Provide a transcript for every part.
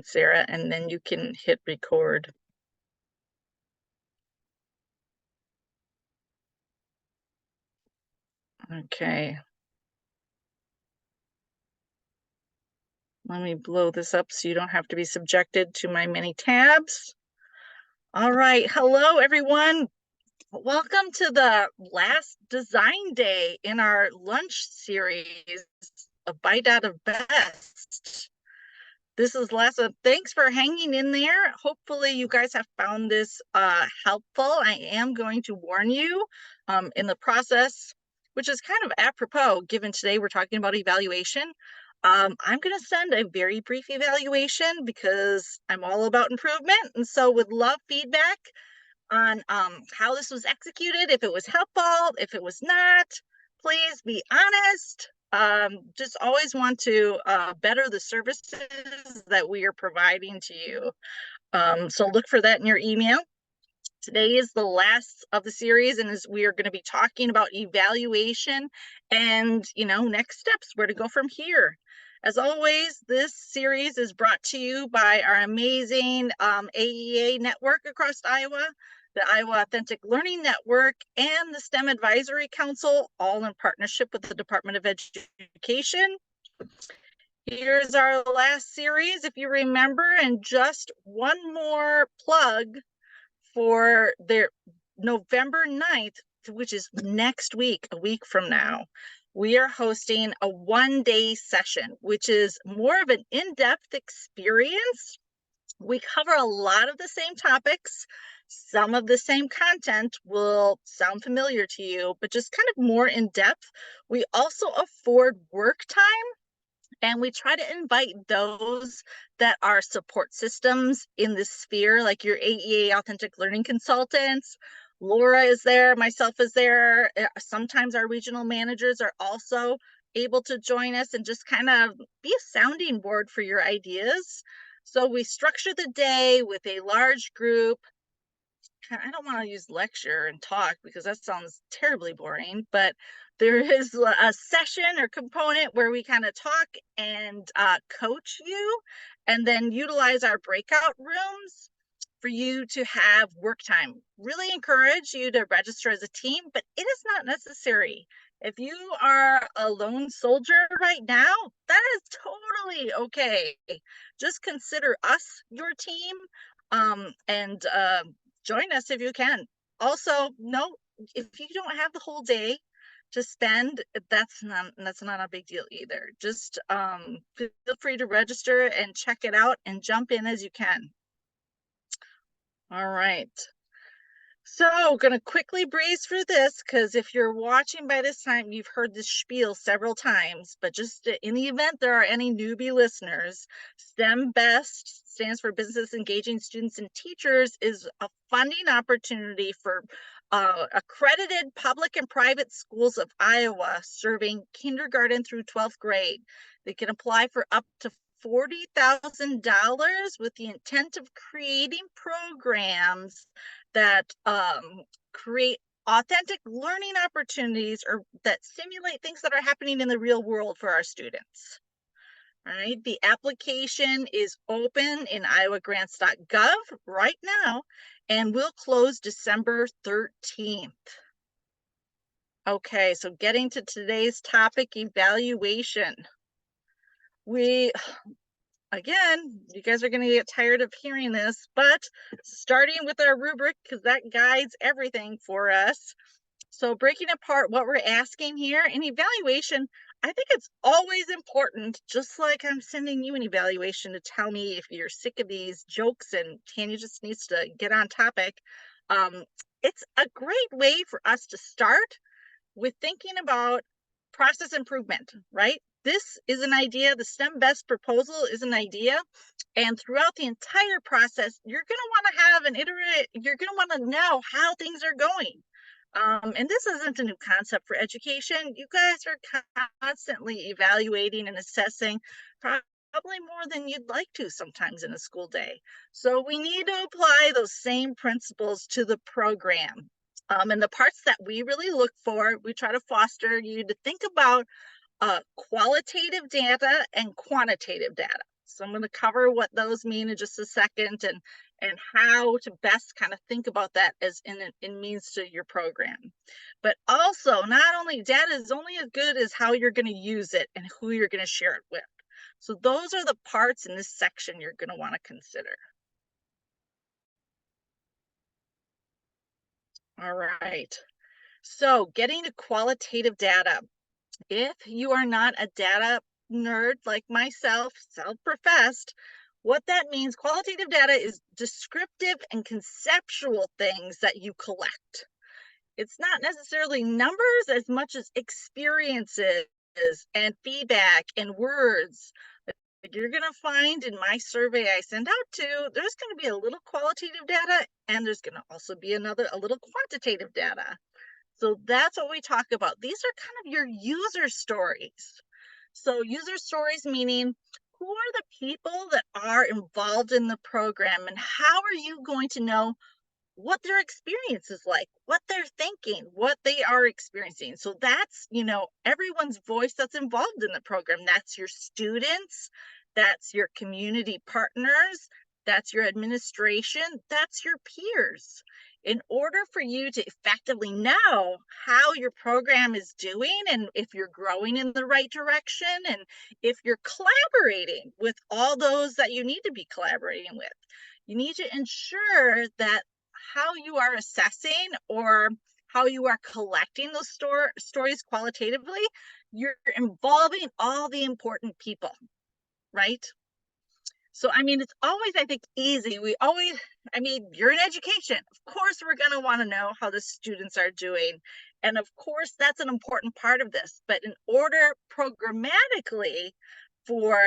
Sarah, and then you can hit record. Okay. Let me blow this up so you don't have to be subjected to my many tabs. All right. Hello, everyone. Welcome to the last design day in our lunch series, A Bite Out of Best. This is Lessa. Thanks for hanging in there. Hopefully you guys have found this helpful. I am going to warn you in the process, which is kind of apropos given today we're talking about evaluation. I'm going to send a very brief evaluation because I'm all about improvement, and so would love feedback on how this was executed, if it was helpful, if it was not. Please be honest. Just always want to better the services that we are providing to you. So look for that in your email. Today is the last of the series, and as we are going to be talking about evaluation and, next steps, where to go from here. As always, this series is brought to you by our amazing AEA network across Iowa, the Iowa Authentic Learning Network, and the STEM Advisory Council, all in partnership with the Department of Education. Here's our last series, if you remember, and just one more plug for their November 9th, which is next week, a week from now. We are hosting a one-day session, which is more of an in-depth experience. We cover a lot of the same topics. Some of the same content will sound familiar to you, but just kind of more in depth. We also afford work time, and we try to invite those that are support systems in this sphere, like your AEA Authentic Learning Consultants. Laura is there, myself is there. Sometimes our regional managers are also able to join us and just kind of be a sounding board for your ideas. So we structure the day with a large group. I don't want to use lecture and talk because that sounds terribly boring, but there is a session or component where we kind of talk and coach you, and then utilize our breakout rooms for you to have work time. Really encourage you to register as a team, but it is not necessary. If you are a lone soldier right now, that is totally okay. Just consider us your team, and join us if you can. Also, no, if you don't have the whole day to spend, that's not a big deal either. Just feel free to register and check it out and jump in as you can. All right. So gonna quickly breeze through this because if you're watching by this time, you've heard this spiel several times, but just in the event there are any newbie listeners, STEM BEST stands for Business Engaging Students and Teachers, is a funding opportunity for accredited public and private schools of Iowa serving kindergarten through 12th grade. They can apply for up to $40,000 with the intent of creating programs that create authentic learning opportunities or that simulate things that are happening in the real world for our students. All right, the application is open in iowagrants.gov right now and will close December 13th. Okay, so getting to today's topic, evaluation. Again, you guys are going to get tired of hearing this, but starting with our rubric, because that guides everything for us. So breaking apart what we're asking here, in evaluation, I think it's always important, just like I'm sending you an evaluation to tell me if you're sick of these jokes and Tanya just needs to get on topic. It's a great way for us to start with thinking about process improvement, right? This is an idea. The STEM BEST proposal is an idea. And throughout the entire process, you're going to want to have an you're going to want to know how things are going. And this isn't a new concept for education. You guys are constantly evaluating and assessing, probably more than you'd like to sometimes in a school day. So we need to apply those same principles to the program. And the parts that we really look for, we try to foster you to think about qualitative data and quantitative data. So I'm going to cover what those mean in just a second, and how to best kind of think about that as in means to your program. But also, not only data is only as good as how you're going to use it and who you're going to share it with. So those are the parts in this section you're going to want to consider. All right. So getting to qualitative data. If you are not a data nerd like myself, self-professed, what that means, qualitative data is descriptive and conceptual things that you collect. It's not necessarily numbers as much as experiences and feedback and words. Like you're going to find in my survey I send out to, there's going to be a little qualitative data, and there's going to also be a little quantitative data. So that's what we talk about. These are kind of your user stories. So user stories meaning, who are the people that are involved in the program, and how are you going to know what their experience is like, what they're thinking, what they are experiencing? So that's, everyone's voice that's involved in the program. That's your students, that's your community partners, that's your administration, that's your peers. In order for you to effectively know how your program is doing, and if you're growing in the right direction, and if you're collaborating with all those that you need to be collaborating with, you need to ensure that how you are assessing or how you are collecting those stories qualitatively, you're involving all the important people, right? So, it's always, I think, easy. You're in education. Of course, we're going to want to know how the students are doing. And of course, that's an important part of this. But in order programmatically for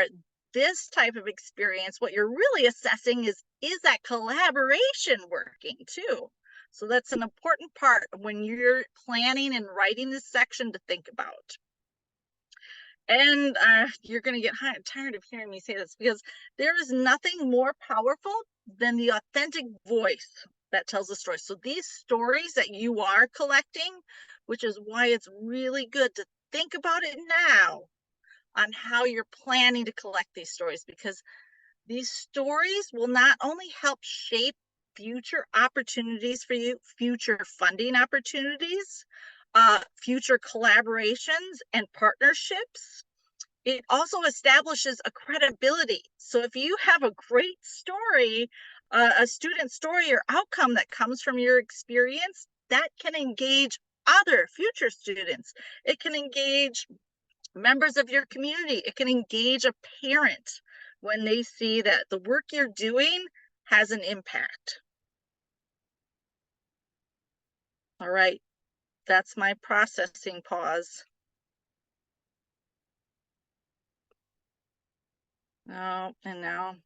this type of experience, what you're really assessing is that collaboration working too? So that's an important part when you're planning and writing this section to think about. And you're going to get tired of hearing me say this, because there is nothing more powerful than the authentic voice that tells the story. So these stories that you are collecting, which is why it's really good to think about it now on how you're planning to collect these stories, because these stories will not only help shape future opportunities for you, future funding opportunities, future collaborations and partnerships, it also establishes a credibility. So if you have a great story, a student story or outcome that comes from your experience, that can engage other future students. It can engage members of your community. It can engage a parent when they see that the work you're doing has an impact. All right, that's my processing pause. Oh, and now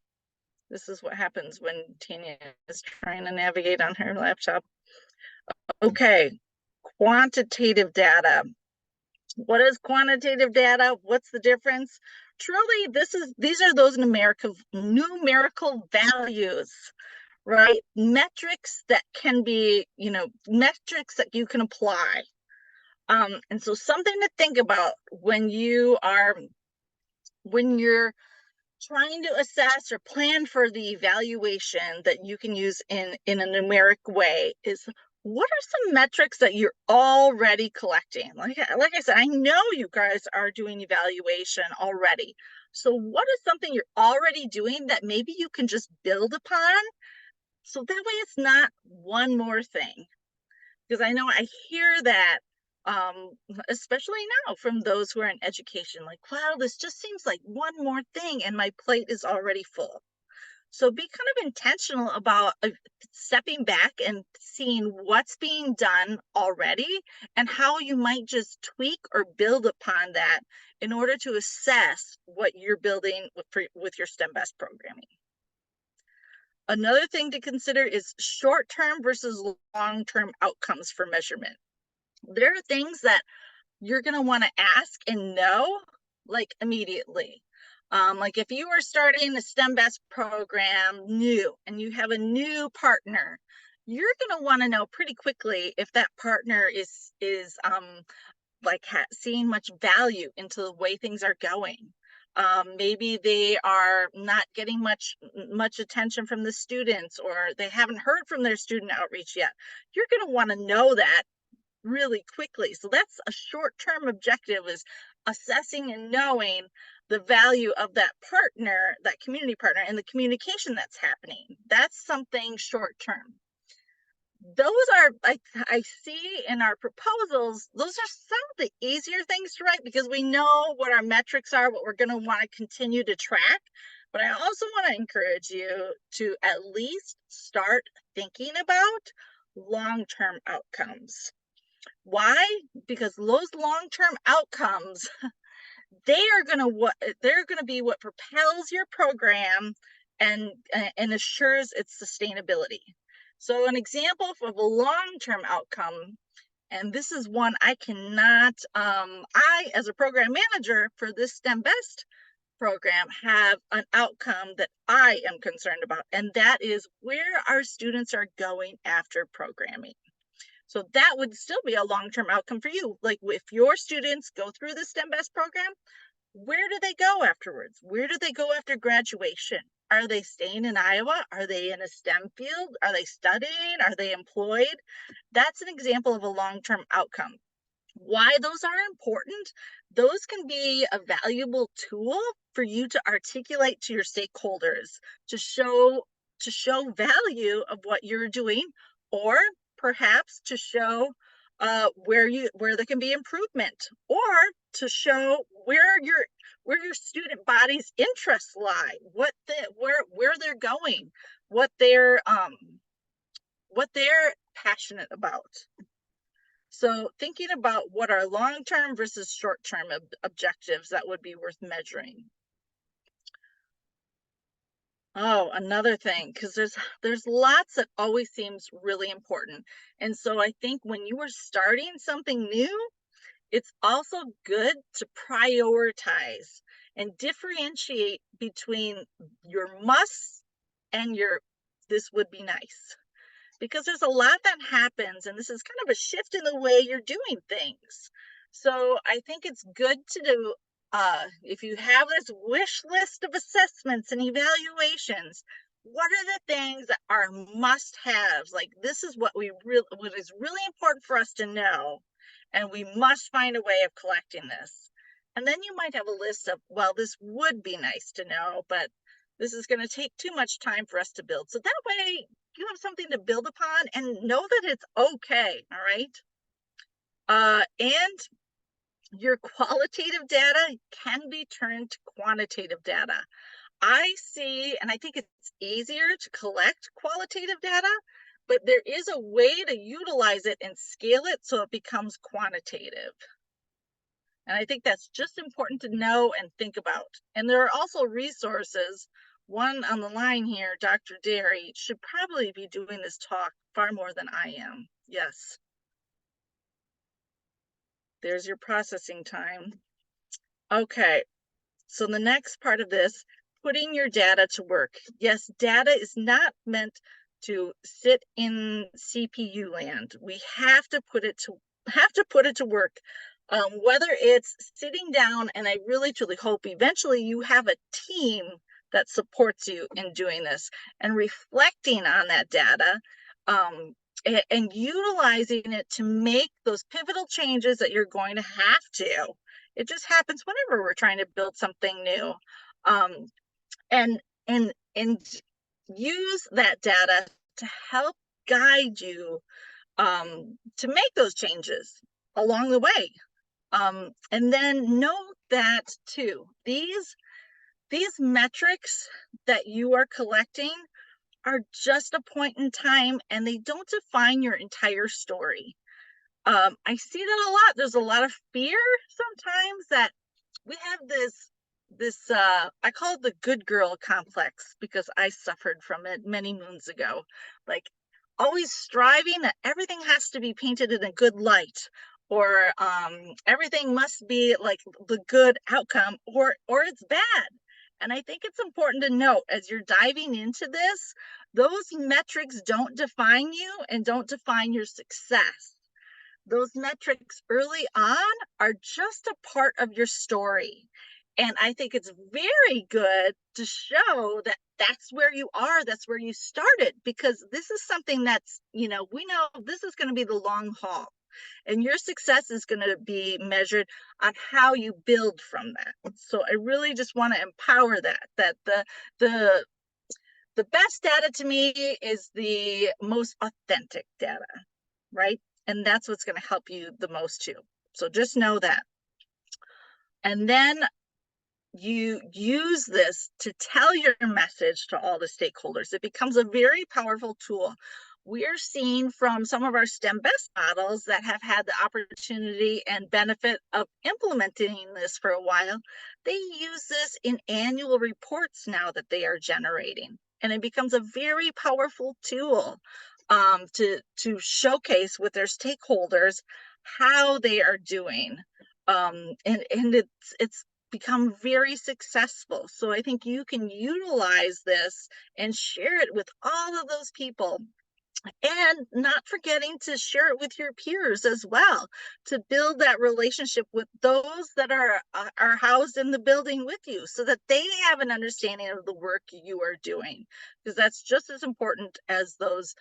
this is what happens when Tanya is trying to navigate on her laptop. Okay, quantitative data. What is quantitative data? What's the difference? Truly, these are those numerical values, right? Metrics that can be, metrics that you can apply. And so something to think about when you're trying to assess or plan for the evaluation that you can use in a numeric way is, what are some metrics that you're already collecting? Like I said, I know you guys are doing evaluation already. So what is something you're already doing that maybe you can just build upon? So that way it's not one more thing. Because I know I hear that, especially now from those who are in education, like, wow, this just seems like one more thing and my plate is already full. So be kind of intentional about stepping back and seeing what's being done already and how you might just tweak or build upon that in order to assess what you're building with your STEM Best programming. Another thing to consider is short-term versus long-term outcomes for measurement. There are things that you're going to want to ask and know like immediately. Like if you are starting the STEM Best program new and you have a new partner, you're going to want to know pretty quickly if that partner is seeing much value into the way things are going. Maybe they are not getting much attention from the students, or they haven't heard from their student outreach yet. You're going to want to know that really quickly. So that's a short-term objective, is assessing and knowing the value of that partner, that community partner, and the communication that's happening. That's something short-term. Those are, I see in our proposals, those are some of the easier things to write because we know what our metrics are, what we're going to want to continue to track. But I also want to encourage you to at least start thinking about long-term outcomes. Why? Because those long-term outcomes, they're going to be what propels your program and assures its sustainability. So an example of a long-term outcome, and this is one I cannot, I, as a program manager for this STEM Best program, have an outcome that I am concerned about, and that is where our students are going after programming. So that would still be a long-term outcome for you. Like if your students go through the STEM Best program, where do they go afterwards? Where do they go after graduation? Are they staying in Iowa? Are they in a STEM field? Are they studying? Are they employed? That's an example of a long-term outcome. Why those are important? Those can be a valuable tool for you to articulate to your stakeholders to show value of what you're doing, or perhaps to show where there can be improvement, or to show where your student body's interests lie, where they're going, what they're passionate about. So thinking about what are long-term versus short-term objectives that would be worth measuring. Oh, another thing, because there's lots that always seems really important. And so I think when you are starting something new, it's also good to prioritize and differentiate between your musts and your this would be nice. Because there's a lot that happens, and this is kind of a shift in the way you're doing things. So I think it's good to do, if you have this wish list of assessments and evaluations, what are the things that are must-haves? Like, this is what is really important for us to know, and we must find a way of collecting this. And then you might have a list of, well, this would be nice to know, but this is going to take too much time for us to build. So that way you have something to build upon and know that it's okay. All right. And your qualitative data can be turned to quantitative data. I see, and I think it's easier to collect qualitative data, but there is a way to utilize it and scale it so it becomes quantitative. And I think that's just important to know and think about. And there are also resources. One on the line here, Dr. Derry, should probably be doing this talk far more than I am. Yes. There's your processing time. Okay, so the next part of this, putting your data to work. Yes, data is not meant to sit in CPU land. We have to put it to work. Whether it's sitting down, and I really truly hope eventually you have a team that supports you in doing this, and reflecting on that data, and utilizing it to make those pivotal changes that you're going to have to. It just happens whenever we're trying to build something new. And use that data to help guide you to make those changes along the way. And then note that too, these metrics that you are collecting are just a point in time, and they don't define your entire story. I see that a lot. There's a lot of fear sometimes that we have this I call it the good girl complex, because I suffered from it many moons ago. Like, always striving that everything has to be painted in a good light, or everything must be like the good outcome, or it's bad. And I think it's important to note, as you're diving into this, those metrics don't define you and don't define your success. Those metrics early on are just a part of your story. And I think it's very good to show that that's where you are, that's where you started, because this is something that's, we know this is going to be the long haul. And your success is going to be measured on how you build from that. So I really just want to empower that the the best data to me is the most authentic data, right? And that's what's going to help you the most too. So just know that. And then you use this to tell your message to all the stakeholders. It becomes a very powerful tool. We're seeing from some of our STEM best models that have had the opportunity and benefit of implementing this for a while, they use this in annual reports now that they are generating. And it becomes a very powerful tool to showcase with their stakeholders how they are doing. And it's become very successful. So I think you can utilize this and share it with all of those people, and not forgetting to share it with your peers as well, to build that relationship with those that are housed in the building with you, so that they have an understanding of the work you are doing, because that's just as important as those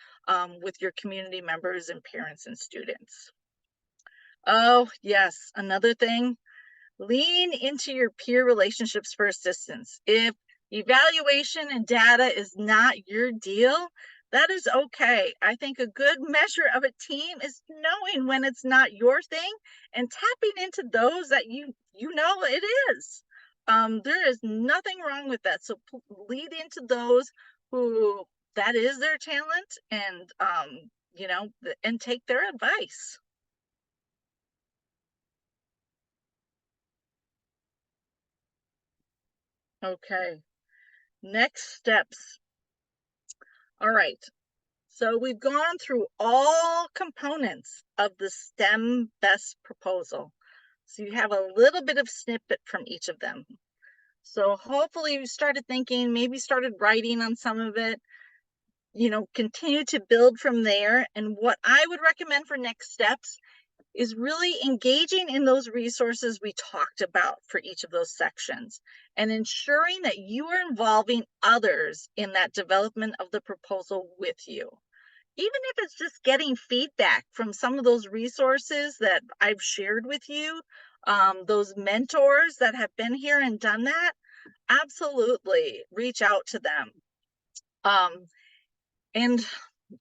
with your community members and parents and students. Oh yes, another thing, lean into your peer relationships for assistance. If evaluation and data is not your deal, that is okay. I think a good measure of a team is knowing when it's not your thing and tapping into those that you know it is. There is nothing wrong with that. So lead into those who that is their talent, and and take their advice. Okay. Next steps. All right. So we've gone through all components of the STEM best proposal. So you have a little bit of snippet from each of them. So hopefully you started thinking, maybe started writing on some of it, continue to build from there. And what I would recommend for next steps is really engaging in those resources we talked about for each of those sections, and ensuring that you are involving others in that development of the proposal with you. Even if it's just getting feedback from some of those resources that I've shared with you, those mentors that have been here and done that, absolutely reach out to them. And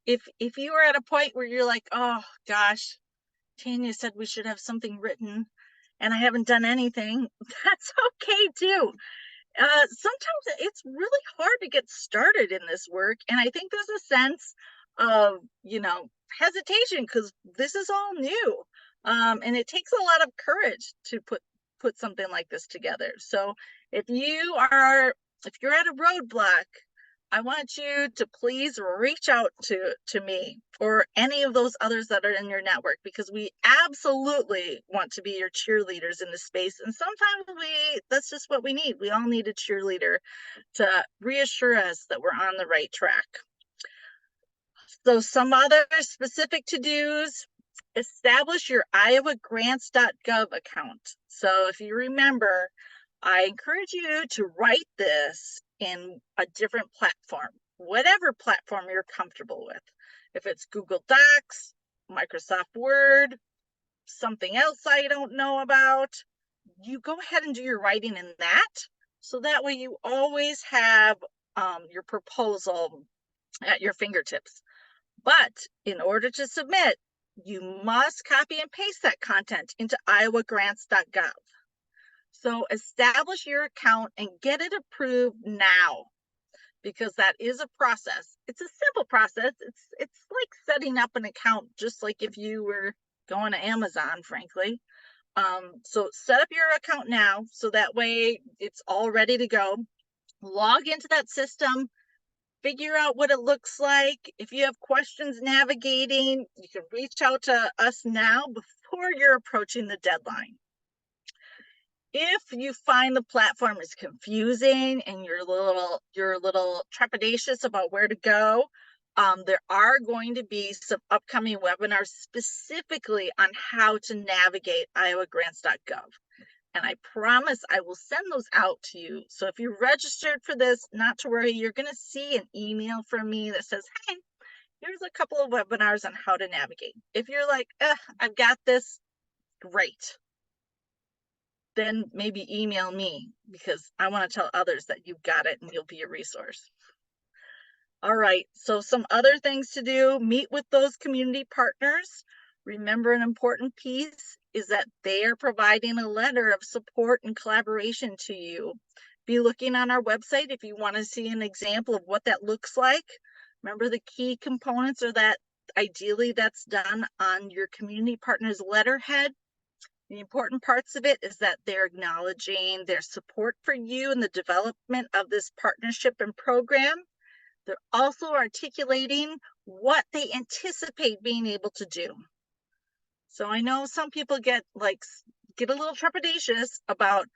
if you are at a point where you're like, oh gosh, Tanya said we should have something written and I haven't done anything, that's okay too. Sometimes it's really hard to get started in this work. And I think there's a sense of, hesitation, because this is all new. And it takes a lot of courage to put something like this together. So if you're at a roadblock, I want you to please reach out to me or any of those others that are in your network, because we absolutely want to be your cheerleaders in this space. And sometimes that's just what we need. We all need a cheerleader to reassure us that we're on the right track. So some other specific to-dos: establish your iowagrants.gov account. So if you remember, I encourage you to write this in a different platform, whatever platform you're comfortable with. If it's Google Docs, Microsoft Word, something else I don't know about, you go ahead and do your writing in that. So that way you always have your proposal at your fingertips. But in order to submit, you must copy and paste that content into iowagrants.gov. So establish your account and get it approved now, because that is a process. It's a simple process. It's like setting up an account, just like if you were going to Amazon, frankly. So set up your account now, so that way it's all ready to go. Log into that system, figure out what it looks like. If you have questions navigating, you can reach out to us now before you're approaching the deadline. If you find the platform is confusing and you're a little trepidatious about where to go, there are going to be some upcoming webinars specifically on how to navigate iowagrants.gov. and I promise I will send those out to you. So if you're registered for this, not to worry, you're going to see an email from me that says, hey, here's a couple of webinars on how to navigate. If you're like, I've got this, great. Then maybe email me, because I want to tell others that you've got it and you'll be a resource. All right, so some other things to do: meet with those community partners. Remember, an important piece is that they are providing a letter of support and collaboration to you. Be looking on our website if you want to see an example of what that looks like. Remember, the key components are that ideally that's done on your community partner's letterhead. The important parts of it is that they're acknowledging their support for you in the development of this partnership and program. They're also articulating what they anticipate being able to do. So I know some people get a little trepidatious about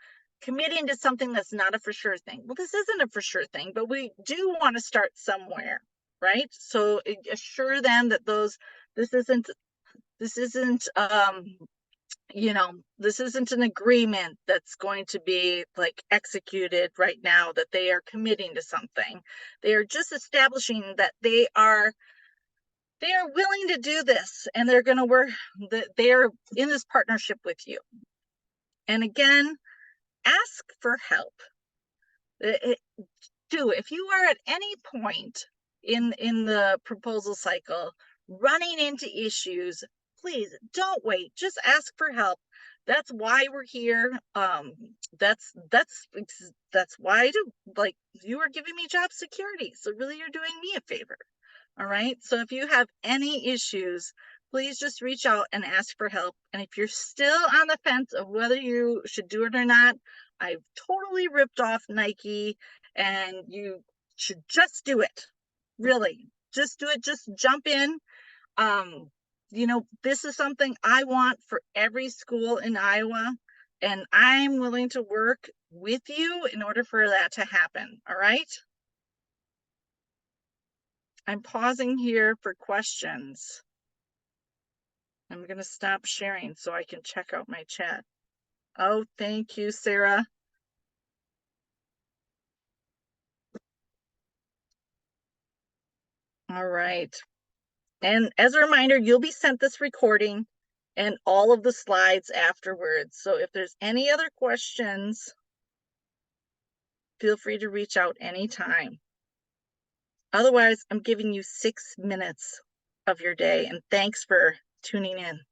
committing to something that's not a for sure thing. Well, this isn't a for sure thing, but we do want to start somewhere, right? So assure them that this isn't this isn't an agreement that's going to be like executed right now, that they are committing to something. They are just establishing that they are willing to do this, and they're going to work, that they are in this partnership with you. And again, ask for help. If you are at any point in the proposal cycle running into issues, please don't wait. Just ask for help. That's why we're here. That's why I do. Like, you are giving me job security, so really you're doing me a favor. All right. So if you have any issues, please just reach out and ask for help. And if you're still on the fence of whether you should do it or not, I've totally ripped off Nike, and you should just do it. Really, just do it. Just jump in. This is something I want for every school in Iowa, and I'm willing to work with you in order for that to happen. All right. I'm pausing here for questions. I'm going to stop sharing so I can check out my chat. Oh, thank you, Sarah. All right. And as a reminder, you'll be sent this recording and all of the slides afterwards. So if there's any other questions, feel free to reach out anytime. Otherwise, I'm giving you 6 minutes of your day, and thanks for tuning in.